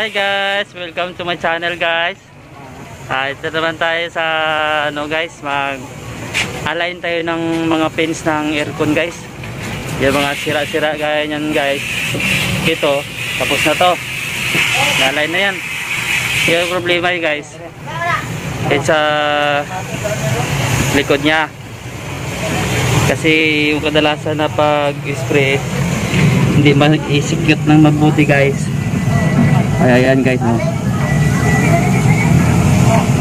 Hi guys, welcome to my channel guys. Ito naman tayo sa guys, mag-align tayo ng mga pins ng aircon guys. Yung mga sira-sira gaya niyan guys. Ito, tapos na to. Na-align na yan. Yung problema yun guys, it's sa likod niya. Kasi yung kadalasan na pag-spray hindi ma-execute ng mabuti guys. Ayan guys, no.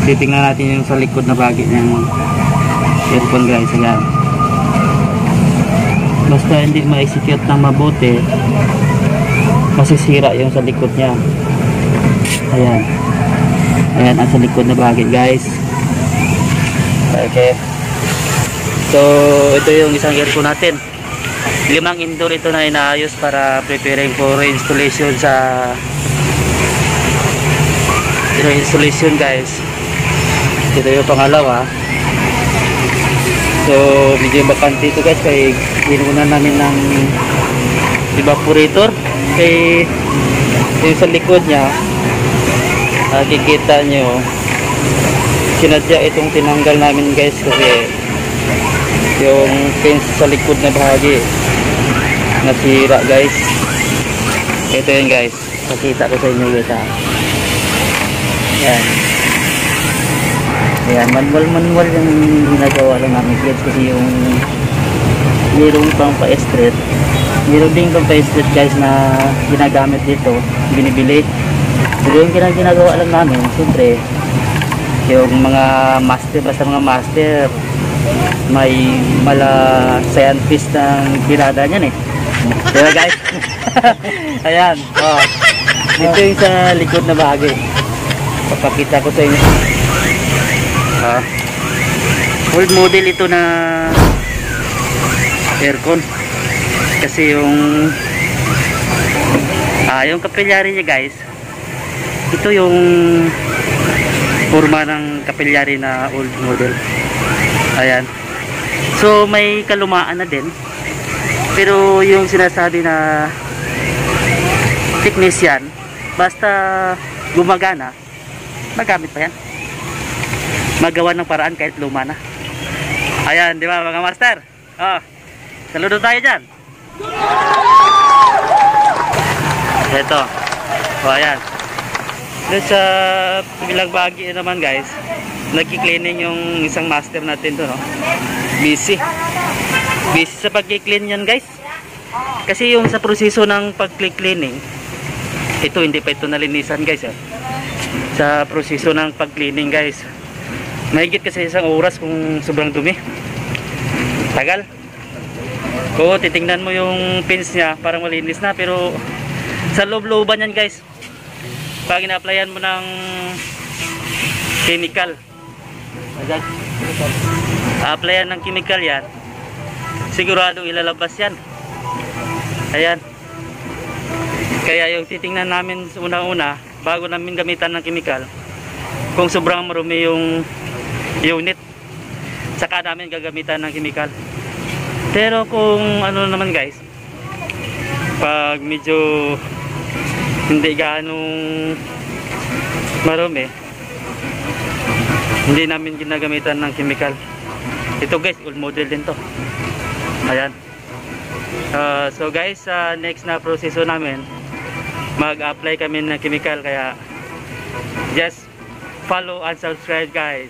Titingnan natin yung sa likod na bahagi ng aircon guys. Ayan. Basta hindi ma-execute ng mabuti, masisira yung sa likod niya. Ayan. Ayan ang sa likod na bahagi guys. Okay. So ito yung isang aircon natin. 5 indoor ito na inaayos para preparing for installation sa installation guys. Ito yung pangalawa. So medyo bakante ito guys, kaya ginunan namin ng evaporator. Kaya yung sa likod nya kikita nyo, sinadya itong tinanggal namin guys, kasi yung pins sa likod na bahagi nasira guys. Ito yun guys, pakita ko sa inyo guys. Yan. Ayan, manual yung ginagawa lang namin guys, kasi yung mayroong pang pa-straight, mayroong ding pang pa-straight guys na ginagamit dito, binibili. Pero yung ginagawa lang namin, siyempre yung mga master, basta mga master may mala scientist ng birada niyan eh, diba guys? Ayan, oh. Ito yung sa likod na bahagi, papakita ko sa inyo. Old model ito na aircon, kasi yung kapilyari niya guys, ito yung forma ng kapilyari na old model. Ayan. So may kalumaan na din, pero yung sinasabi na thickness yan, basta gumagana, magamit pa yan, magawa ng paraan kahit luma na. Ayan, di ba mga master? Saludo tayo dyan. Ito. Ayan. Doon sa bilang bahagi naman guys, nagki-cleaning yung isang master natin to, no? Busy sa pag-clean yan guys, kasi yung sa proseso ng pag-cleaning, ito hindi pa ito nalinisan guys. Sa proseso ng pag-cleaning guys, mahigit kasi isang oras kung sobrang dumi, tagal. Kung titingnan mo yung pins nya, parang malinis na, pero sa loob-looban yan guys, pag ina-applyan mo ng chemical, applyan ng chemical yan, siguradong ilalabas yan. Ayan. Kaya yung titingnan namin unang-una, bago namin gamitan ng chemical, kung sobrang marumi yung unit, saka namin gagamitan ng chemical. Pero kung ano naman guys, pag medyo hindi ganong marumi, hindi namin ginagamitan ng chemical. Ito guys, old model din to. Ayan. So guys, next na proseso namin, mag-apply kami ng chemical, kaya just follow and subscribe guys.